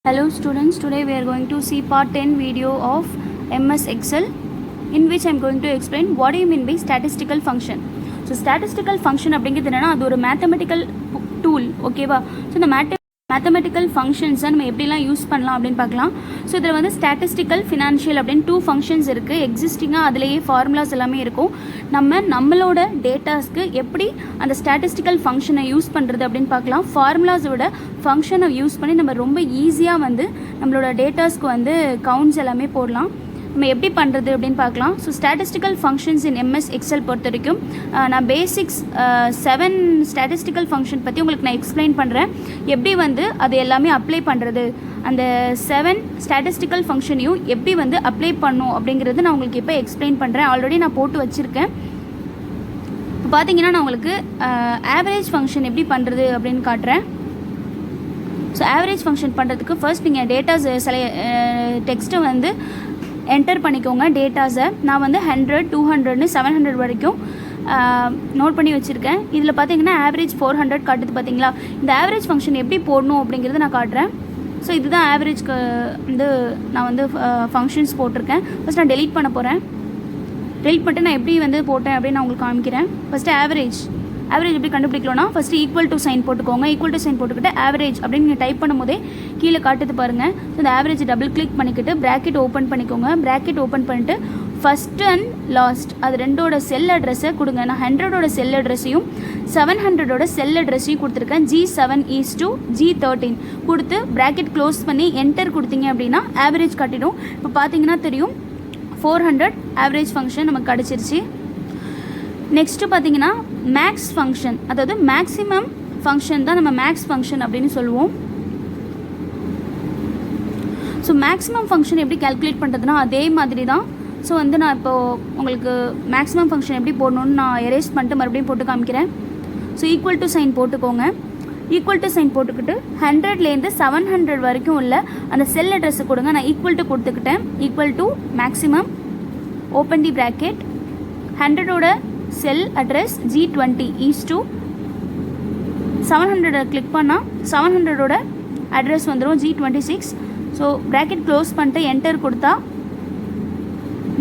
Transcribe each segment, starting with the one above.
Hello students, today we are going to see part 10 video of MS Excel in which I am going to explain what do you mean by statistical function. So statistical function அப்படிங்கிறது என்னன்னா அது ஒரு mathematical tool, ஓகேவா? So இந்த mathematical ஃபங்க்ஷன்ஸை நம்ம எப்படிலாம் use பண்ணலாம் அப்படின்னு பார்க்கலாம். ஸோ இதில் வந்து ஸ்டாட்டிஸ்டிக்கல் ஃபினான்ஷியல் அப்படின்னு 2 ஃபங்க்ஷன்ஸ் இருக்குது. எக்ஸிஸ்டிங்காக அதுலேயே ஃபார்முலாஸ் எல்லாமே இருக்கும். நம்மளோட டேட்டாஸ்க்கு எப்படி அந்த ஸ்டாட்டிஸ்டிக்கல் ஃபங்க்ஷனை யூஸ் பண்ணுறது அப்படின்னு பார்க்கலாம். ஃபார்முலாஸோட ஃபங்க்ஷனை யூஸ் பண்ணி நம்ம ரொம்ப ஈஸியாக வந்து நம்மளோட டேட்டாஸ்க்கு வந்து கவுண்ட்ஸ் எல்லாமே போடலாம். நம்ம எப்படி பண்ணுறது அப்படின்னு பார்க்கலாம். So statistical functions in MS Excel பொறுத்த வரைக்கும் நான் பேசிக்ஸ் 7 ஸ்டாட்டிஸ்டிக்கல் ஃபங்க்ஷன் பற்றி உங்களுக்கு நான் எக்ஸ்பிளைன் பண்ணுறேன். எப்படி வந்து அது எல்லாமே அப்ளை பண்ணுறது, அந்த 7 ஸ்டாட்டிஸ்டிக்கல் ஃபங்க்ஷனையும் எப்படி வந்து அப்ளை பண்ணும் அப்படிங்கிறது நான் உங்களுக்கு இப்போ எக்ஸ்பிளைன் பண்ணுறேன். ஆல்ரெடி நான் போட்டு வச்சுருக்கேன். இப்போ பார்த்தீங்கன்னா நான் உங்களுக்கு ஆவரேஜ் ஃபங்க்ஷன் எப்படி பண்ணுறது அப்படின்னு காட்டுறேன். ஸோ ஆவரேஜ் ஃபங்க்ஷன் பண்ணுறதுக்கு ஃபர்ஸ்ட் நீங்கள் டேட்டாஸ் டெக்ஸ்ட்டை வந்து என்டர் பண்ணிக்கோங்க. டேட்டாஸை நான் வந்து 100, 200ன்னு 700 வரைக்கும் நோட் பண்ணி வச்சுருக்கேன். இதில் பார்த்தீங்கன்னா ஆவரேஜ் 400 காட்டுது பார்த்தீங்களா. இந்த ஆவரேஜ் ஃபங்க்ஷன் எப்படி போடணும் அப்படிங்கிறத நான் காட்டுறேன். ஸோ இதுதான் ஆவரேஜ்க்கு வந்து நான் வந்து ஃபங்க்ஷன்ஸ் போட்டிருக்கேன். ஃபஸ்ட் நான் டெலீட் பண்ண போகிறேன். டெலீட் பண்ணிட்டு நான் எப்படி வந்து போட்டேன் அப்படின்னு நான் உங்களுக்கு காமிக்கிறேன். ஃபஸ்ட்டு ஆவரேஜ் எப்படி கண்டுபிடிக்கலாம்னா ஃபஸ்ட்டு ஈக்குவல் டு சைன் போட்டுக்கோங்க. ஈக்குவல் டு சைன் போட்டுக்கிட்டு ஆவரேஜ் அப்படின்னு நீங்கள் டைப் பண்ணும் போதே கீழே காட்டுது பாருங்கள். ஸோ இந்த ஆவரேஜ் டபுள் கிளிக் பண்ணிக்கிட்டு ப்ராக்கெட் ஓப்பன் பண்ணிக்கோங்க. ப்ராக்கெட் ஓப்பன் பண்ணிட்டு ஃபஸ்ட் அண்ட் லாஸ்ட் அது ரெண்டோட செல் அட்ரஸை கொடுங்க. நான் 100ஓட செல் அட்ரஸையும் 700ஓட செல் அட்ரஸையும் கொடுத்துருக்கேன். G7:G13 கொடுத்து ப்ராக்கெட் க்ளோஸ் பண்ணி என்டர் கொடுத்தீங்க அப்படின்னா ஆவரேஜ் காட்டிடும். இப்போ பார்த்தீங்கன்னா தெரியும் 400 ஆவரேஜ் ஃபங்க்ஷன் நமக்கு கிடச்சிருச்சு. நெக்ஸ்ட்டு பார்த்தீங்கன்னா மேக்ஸ் ஃபங்க்ஷன், அதாவது மேக்ஸிமம் ஃபங்க்ஷன் தான் நம்ம மேக்ஸ் ஃபங்க்ஷன் அப்படின்னு சொல்லுவோம். ஸோ மேக்ஸிமம் ஃபங்க்ஷன் எப்படி கால்குலேட் பண்ணுறதுனா அதே மாதிரி தான். ஸோ வந்து நான் இப்போது உங்களுக்கு மேக்ஸிமம் ஃபங்க்ஷன் எப்படி போடணுன்னு நான் எரேஸ் பண்ணிட்டு மறுபடியும் போட்டு காமிக்கிறேன். ஸோ ஈக்குவல் டு சைன் போட்டுக்கோங்க. ஈக்குவல் டு சைன் போட்டுக்கிட்டு 100லேருந்து 700 வரைக்கும் உள்ள அந்த செல் அட்ரஸை கொடுங்க. நான் ஈக்குவல் டு கொடுத்துக்கிட்டேன். Equal to maximum open the bracket 100ஓட செல் அட்ரஸ் G20 700 கிளிக் பண்ணால் 700ஓட அட்ரஸ் வந்துடும் G26. ஸோ ப்ராக்கெட் க்ளோஸ் பண்ணிட்டு என்டர் கொடுத்தா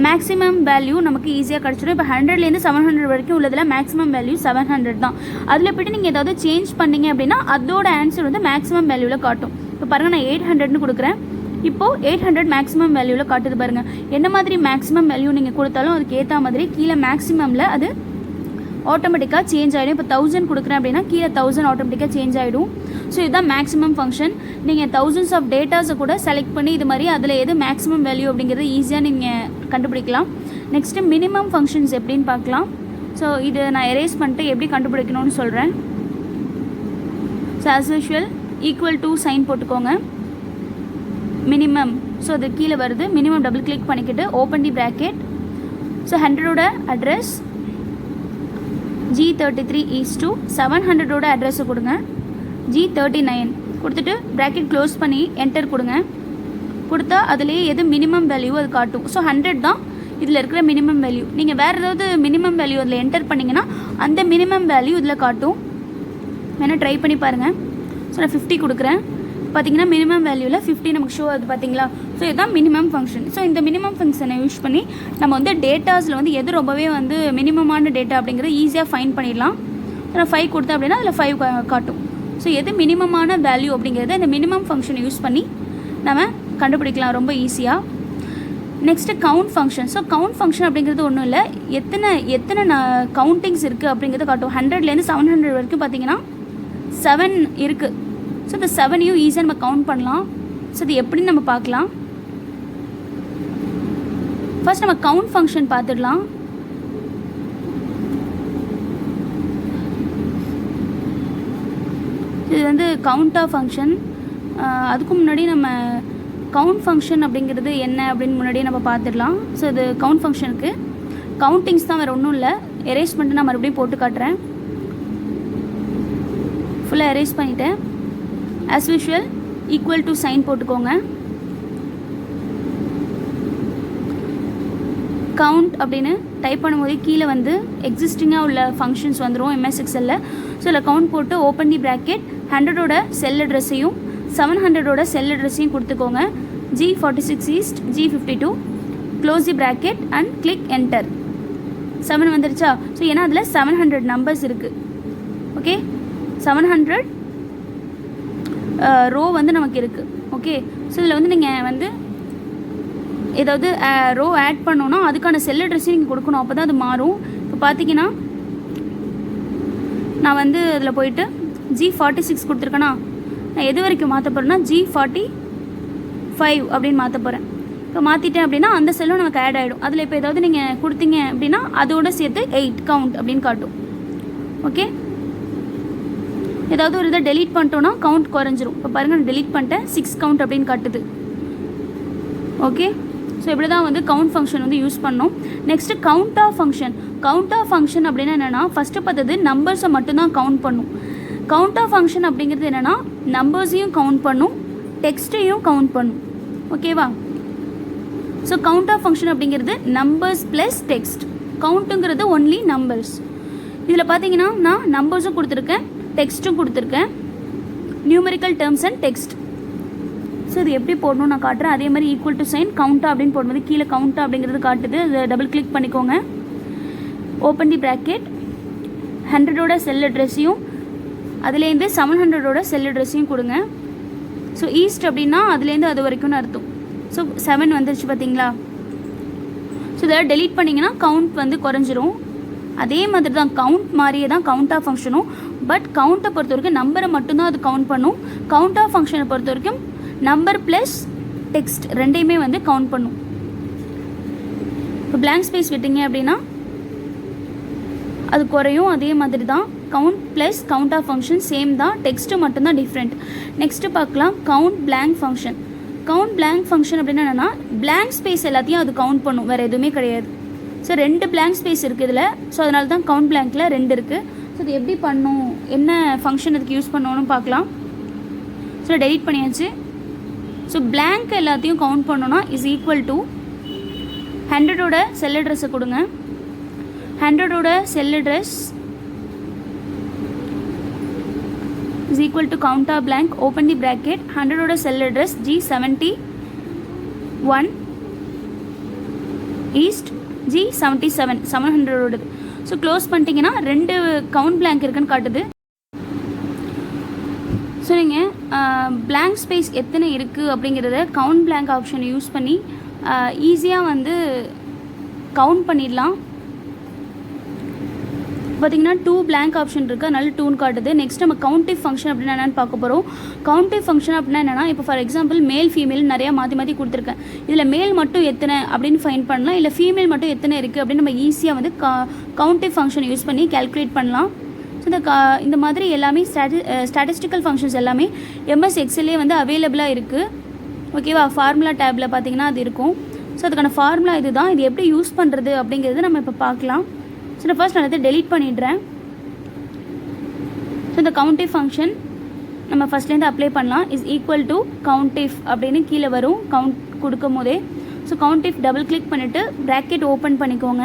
மேக்ஸிமம் வேல்யூ நமக்கு ஈஸியாக கிடச்சிடும். இப்போ 100லேருந்து 700 வரைக்கும் உள்ளதில் மேக்ஸிமம் வேல்யூ 700 தான். அதில் போய்ட்டு நீங்கள் ஏதாவது சேஞ்ச் பண்ணிங்க அப்படின்னா அதோட ஆன்சர் வந்து மேக்ஸிமம் வேல்யூவில் காட்டும். இப்போ பாருங்கள் நான் 800ன்னு கொடுக்குறேன். இப்போது 800 மேக்ஸிமம் வேல்யூவில் காட்டுது பாருங்கள். என்ன மாதிரி மேக்ஸிமம் வேல்யூ நீங்கள் கொடுத்தாலும் அதுக்கு ஏற்ற மாதிரி கீழே மேக்ஸிமமில் அது ஆட்டோமேட்டிக்காக சேஞ்ச் ஆகிடும். இப்போ 1000 கொடுக்குறேன் அப்படின்னா கீழே 1000 ஆட்டோமேட்டிக்காக சேஞ்ச் ஆகிடும். ஸோ இதுதான் மேக்ஸிமம் ஃபங்க்ஷன். நீங்கள் தௌசண்ட்ஸ் ஆஃப் டேட்டாஸை கூட செலக்ட் பண்ணி இது மாதிரி அதில் எது மேக்ஸிமம் வேல்யூ அப்படிங்கிறது ஈஸியாக நீங்கள் கண்டுபிடிக்கலாம். நெக்ஸ்ட்டு மினிமம் ஃபங்க்ஷன்ஸ் எப்படின்னு பார்க்கலாம். ஸோ இது நான் எரேஸ் பண்ணிட்டு எப்படி கண்டுபிடிக்கணும்னு சொல்கிறேன். So as usual equal to sign போட்டுக்கோங்க. மினிமம், ஸோ அது கீழே வருது. மினிமம் டபுள் கிளிக் பண்ணிக்கிட்டு ஓப்பன் தி ப்ராக்கெட். ஸோ 100ஓட அட்ரஸ் G33 700ஓட அட்ரஸை கொடுங்க. G39 கொடுத்துட்டு ப்ராக்கெட் க்ளோஸ் பண்ணி என்டர் கொடுங்க. கொடுத்தா அதுலேயே எது மினிமம் வேல்யூ அது காட்டும். ஸோ 100 தான் இதில் இருக்கிற மினிமம் வேல்யூ. நீங்கள் வேறு ஏதாவது மினிமம் வேல்யூ அதில் என்டர் பண்ணிங்கன்னா அந்த மினிமம் வேல்யூ இதில் காட்டும். வேணால் ட்ரை பண்ணி பாருங்கள். ஸோ நான் 50 கொடுக்குறேன். பார்த்தீங்கன்னா மினிமம் வேல்யூவில் 50 நமக்கு ஷோ ஆகுது பார்த்தீங்களா. ஸோ இதுதான் மினிமம் ஃபங்க்ஷன். ஸோ இந்த மினிமம் ஃபங்க்ஷனை யூஸ் பண்ணி நம்ம வந்து டேட்டாஸில் வந்து எது ரொம்பவே வந்து மினிமமான டேட்டா அப்படிங்கிறத ஈஸியாக ஃபைண்ட் பண்ணிடலாம். நான் 5 கொடுத்தேன் அப்படின்னா அதில் 5 காட்டும். ஸோ எது மினிமமான வேல்யூ அப்படிங்கிறத இந்த மினிமம் ஃபங்க்ஷனை யூஸ் பண்ணி நம்ம கண்டுபிடிக்கலாம் ரொம்ப ஈஸியாக. Next count function. So count function அப்படிங்கிறது ஒன்றும் இல்லை, எத்தனை கவுண்டிங்ஸ் இருக்குது அப்படிங்கிறத காட்டும். 100லேருந்து 700 வரைக்கும் பார்த்தீங்கன்னா 7 இருக்குது. ஸோ இந்த 7ஐயும் ஈஸியாக நம்ம கவுண்ட் பண்ணலாம். ஸோ இது எப்படின்னு நம்ம பார்க்கலாம். ஃபர்ஸ்ட் நம்ம கவுண்ட் ஃபங்க்ஷன் பார்த்துடலாம். இது வந்து கவுண்டா ஃபங்க்ஷன். அதுக்கு முன்னாடி நம்ம கவுண்ட் ஃபங்க்ஷன் அப்படிங்கிறது என்ன அப்படின்னு முன்னாடியே நம்ம பார்த்துடலாம். ஸோ இது கவுண்ட் ஃபங்க்ஷனுக்கு கவுண்டிங்ஸ் தான், வேறு ஒன்றும் இல்லை. எரேஸ் பண்ணிட்டு நான் மறுபடியும் போட்டு காட்டுறேன். ஃபுல்லாக எரேஸ் பண்ணிவிட்டேன். As usual equal to sign போட்டுக்கோங்க. கவுண்ட் அப்படின்னு டைப் பண்ணும்போது கீழே வந்து எக்ஸிஸ்டிங்காக உள்ள ஃபங்க்ஷன்ஸ் வந்துடும் MS எக்ஸலில். ஸோ இதில் கவுண்ட் போட்டு ஓப்பன் தி ப்ராக்கெட் 100ஓட செல் அட்ரஸையும் 700ஓட செல் அட்ரஸையும் கொடுத்துக்கோங்க. G46 East G52 close the bracket and click enter. 7 வந்துருச்சா? ஸோ ஏன்னா அதில் 700 நம்பர்ஸ் இருக்குது. ஓகே, 700 ரோ வந்து நமக்கு இருக்குது. ஓகே, ஸோ இதில் வந்து நீங்கள் வந்து ஏதாவது ரோ ஆட் பண்ணோன்னா அதுக்கான செல் அட்ரஸையும் நீங்கள் கொடுக்கணும், அப்போ தான் அது மாறும். இப்போ பார்த்தீங்கன்னா நான் வந்து அதில் போயிட்டு G46 கொடுத்துருக்கேன்னா நான் எது வரைக்கும் மாற்ற போகிறேன்னா G45 அப்படின்னு மாற்ற போகிறேன். இப்போ மாற்றிட்டேன் அப்படின்னா அந்த செல்லும் நமக்கு ஆட் ஆகிடும். அதில் இப்போ ஏதாவது நீங்கள் கொடுத்தீங்க அப்படின்னா அதோடு சேர்த்து 8 கவுண்ட் அப்படின்னு காட்டும். ஓகே, ஏதாவது ஒரு இதை டெலீட் பண்ணிட்டோன்னா கவுண்ட் குறைஞ்சிரும். இப்போ பாருங்கள் நான் டெலீட் பண்ணிட்டேன், 6 கவுண்ட் அப்படின்னு காட்டுது. ஓகே, ஸோ இப்படி தான் வந்து கவுண்ட் ஃபங்க்ஷன் வந்து யூஸ் பண்ணோம். Next count of function. Count of function அப்படின்னா என்னென்னா ஃபஸ்ட்டு பார்த்தது நம்பர்ஸை மட்டும்தான் கவுண்ட் பண்ணும். கவுண்ட் ஆஃப் ஃபங்க்ஷன் அப்படிங்கிறது என்னென்னா நம்பர்ஸையும் கவுண்ட் பண்ணும், டெக்ஸ்ட்டையும் கவுண்ட் பண்ணும். ஓகேவா? ஸோ கவுண்ட் ஆஃப் ஃபங்க்ஷன் அப்படிங்கிறது நம்பர்ஸ் ப்ளஸ் டெக்ஸ்ட். கவுண்ட்டுங்கிறது ஒன்லி நம்பர்ஸ். இதில் பார்த்தீங்கன்னா நான் நம்பர்ஸும் கொடுத்துருக்கேன், டெக்ஸ்ட்டும் கொடுத்துருக்கேன், numerical terms and text. So இது எப்படி போடணும்னு நான் காட்டுறேன். அதே மாதிரி ஈக்குவல் டு சைன் கவுண்டா அப்படின்னு போடும்போது கீழே கவுண்டா அப்படிங்கிறது காட்டுது. அதை டபுள் கிளிக் பண்ணிக்கோங்க. ஓப்பன் தி ப்ராக்கெட், 100ஓட செல் அட்ரஸையும் அதுலேருந்து 700ஓட செல் அட்ரஸையும் கொடுங்க. ஸோ ஈஸ்ட் அப்படின்னா அதுலேருந்து அது வரைக்கும்னு அர்த்தம். ஸோ 7 வந்துருச்சு பார்த்தீங்களா? ஸோ இதை டெலீட் பண்ணிங்கன்னா கவுண்ட் வந்து குறைஞ்சிரும். அதே மாதிரி தான் கவுண்ட் மாதிரியே தான் கவுண்ட் ஆஃப் ஃபங்க்ஷனும். பட் கவுண்ட்டை பொறுத்த வரைக்கும் நம்பரை மட்டும்தான் அது கவுண்ட் பண்ணும். கவுண்ட் ஆஃப் ஃபங்க்ஷனை பொறுத்த வரைக்கும் நம்பர் ப்ளஸ் டெக்ஸ்ட் ரெண்டையுமே வந்து கவுண்ட் பண்ணும். இப்போ பிளாங்க் ஸ்பேஸ் விட்டீங்க அப்படின்னா அது குறையும். அதே மாதிரி தான் count plus count of function same தான், டெக்ஸ்ட்டு மட்டும்தான் டிஃப்ரெண்ட். நெக்ஸ்ட்டு பார்க்கலாம் count blank function. Count blank function அப்படின்னா என்னென்னா பிளாங்க் ஸ்பேஸ் எல்லாத்தையும் அது கவுண்ட் பண்ணும், வேறு எதுவுமே கிடையாது. ஸோ 2 பிளாங்க் ஸ்பேஸ் இருக்குது இதில். ஸோ அதனால தான் கவுண்ட் பிளாங்க்கில் 2 இருக்குது. ஸோ இது எப்படி பண்ணும், என்ன ஃபங்க்ஷன் அதுக்கு யூஸ் பண்ணணும்னு பார்க்கலாம். ஸோ டெலீட் பண்ணியாச்சு. ஸோ பிளாங்க் எல்லாத்தையும் கவுண்ட் பண்ணோன்னா இஸ் ஈக்குவல் டு 100ஓட செல் அட்ரஸை கொடுங்க. 100ஓட cell address is equal to count of blank, open the bracket, 100ஓட cell address G71 east G77 700ஓடது. ஸோ க்ளோஸ் பண்ணிட்டீங்கன்னா 2 கவுண்ட் பிளாங்க் இருக்குன்னு காட்டுது. ஸோ நீங்கள் பிளாங்க் ஸ்பேஸ் எத்தனை இருக்குது அப்படிங்கிறத கவுண்ட் பிளாங்க் ஆப்ஷனை யூஸ் பண்ணி ஈஸியாக வந்து கவுண்ட் பண்ணிடலாம். பார்த்தீங்கன்னா 2 பிளாங்க் ஆப்ஷன் இருக்குது, அதனால 2ன்னு காட்டுது. நெக்ஸ்ட் நம்ம கவுண்டிவ் ஃபங்க்ஷன் அப்படின்னா என்னென்னு பார்க்க போகிறோம். கவுண்டிவ் ஃபங்க்ஷன் அப்படின்னா என்னென்னா இப்போ ஃபார் எக்ஸாம்பிள் மேல் ஃபீமேல் நிறையா மாற்றி கொடுத்துருக்கேன். இதில் மேல் மட்டும் எத்தனை அப்படின்னு ஃபைண்ட் பண்ணலாம், இல்லை ஃபீமேல் மட்டும் எத்தனை இருக்குது அப்படின்னு நம்ம ஈஸியாக வந்து கவுண்டிவ் ஃபங்க்ஷன் யூஸ் பண்ணி கேல்குலேட் பண்ணலாம். ஸோ இந்த மாதிரி எல்லாமே ஸ்டாட்டிஸ்டிக்கல் ஃபங்க்ஷன்ஸ் எல்லாமே MS எக்ஸல்லே வந்து அவைலபிளாக இருக்குது. ஓகேவா? ஃபார்முலா டேப்பில் பார்த்தீங்கன்னா அது இருக்கும். ஸோ அதுக்கான ஃபார்முலா இது தான். இது எப்படி யூஸ் பண்ணுறது அப்படிங்கிறது நம்ம இப்போ பார்க்கலாம். ஸோ நான் ஃபர்ஸ்ட் நான் அதை டெலீட் பண்ணிடுறேன். ஸோ இந்த கவுண்டிவ் ஃபங்க்ஷன் நம்ம ஃபஸ்ட்லேருந்து அப்ளை பண்ணலாம். இஸ் ஈக்குவல் டு கவுண்டிவ் அப்படின்னு கீழே வரும் கவுண்ட் கொடுக்கும் போதே. ஸோ கவுண்டிவ் டபுள் கிளிக் பண்ணிவிட்டு ப்ராக்கெட் ஓப்பன் பண்ணிக்கோங்க.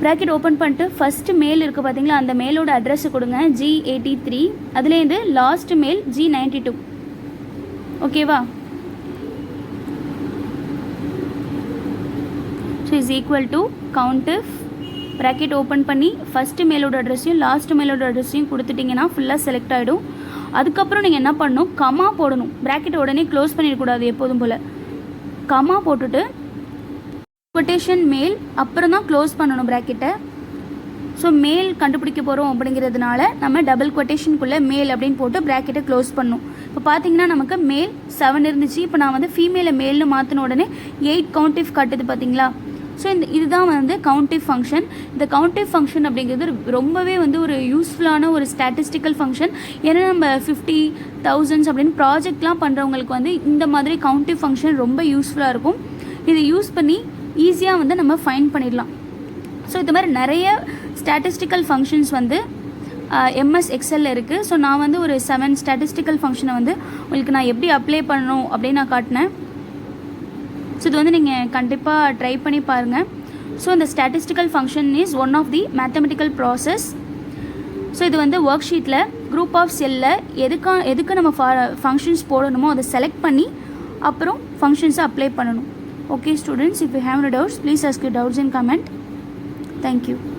ப்ராக்கெட் ஓப்பன் பண்ணிட்டு ஃபஸ்ட்டு மேல் இருக்குது பார்த்தீங்களா, அந்த மேலோட அட்ரஸை கொடுங்க G83. அதுலேருந்து லாஸ்ட் மேல் G92. ஓகேவா? So is equal to countif bracket open பண்ணி ஃபஸ்ட்டு மேலோட அட்ரஸையும் லாஸ்ட் மேலோட அட்ரஸையும் கொடுத்துட்டிங்கன்னா ஃபுல்லாக செலக்ட் ஆகிடும். அதுக்கப்புறம் நீங்கள் என்ன பண்ணணும், கமா போடணும். ப்ராக்கெட் உடனே க்ளோஸ் பண்ணிடக்கூடாது, எப்போதும் போல் கமா போட்டுட்டு கொட்டேஷன் மேல் அப்புறம் தான் க்ளோஸ் பண்ணணும் ப்ராக்கெட்டை. ஸோ மேல் கண்டுபிடிக்க போகிறோம் அப்படிங்கிறதுனால நம்ம டபுள் கொட்டேஷனுக்குள்ளே மேல் அப்படின்னு போட்டு ப்ராக்கெட்டை க்ளோஸ் பண்ணணும். இப்போ பார்த்தீங்கன்னா நமக்கு மேல் 7 இருந்துச்சு. இப்போ நான் வந்து ஃபீமேலை மேல்னு மாற்றின உடனே 8 கவுண்டிவ் காட்டுது பார்த்தீங்களா? ஸோ இதுதான் வந்து கவுண்டிவ் ஃபங்க்ஷன். இந்த கவுண்டிவ் ஃபங்க்ஷன் அப்படிங்கிறது ரொம்பவே வந்து ஒரு யூஸ்ஃபுல்லான ஒரு ஸ்டாட்டிஸ்டிக்கல் ஃபங்க்ஷன். ஏன்னா நம்ம 50, 1000s அப்படின்னு ப்ராஜெக்ட்லாம் பண்ணுறவங்களுக்கு வந்து இந்த மாதிரி கவுண்டிவ் ஃபங்க்ஷன் ரொம்ப யூஸ்ஃபுல்லாக இருக்கும். இதை யூஸ் பண்ணி ஈஸியாக வந்து நம்ம ஃபைண்ட் பண்ணிடலாம். ஸோ இது மாதிரி நிறைய ஸ்டாட்டிஸ்டிக்கல் ஃபங்க்ஷன்ஸ் வந்து MS எக்ஸலில் இருக்குது. ஸோ நான் வந்து ஒரு 7 ஸ்டாட்டிஸ்டிக்கல் ஃபங்க்ஷனை வந்து உங்களுக்கு நான் எப்படி அப்ளை பண்ணணும் அப்படின்னு நான் காட்டினேன். ஸோ இது வந்து நீங்கள் கண்டிப்பாக ட்ரை பண்ணி பாருங்கள். ஸோ இந்த statistical function is one of the mathematical process. So இது வந்து ஒர்க் ஷீட்டில் குரூப் ஆஃப் செல்லில் எதுக்கு நம்ம ஃபங்க்ஷன்ஸ் போடணுமோ அதை செலக்ட் பண்ணி அப்புறம் ஃபங்க்ஷன்ஸை அப்ளை பண்ணணும். Okay students, if you have no doubts, please ask your doubts in comment. Thank you.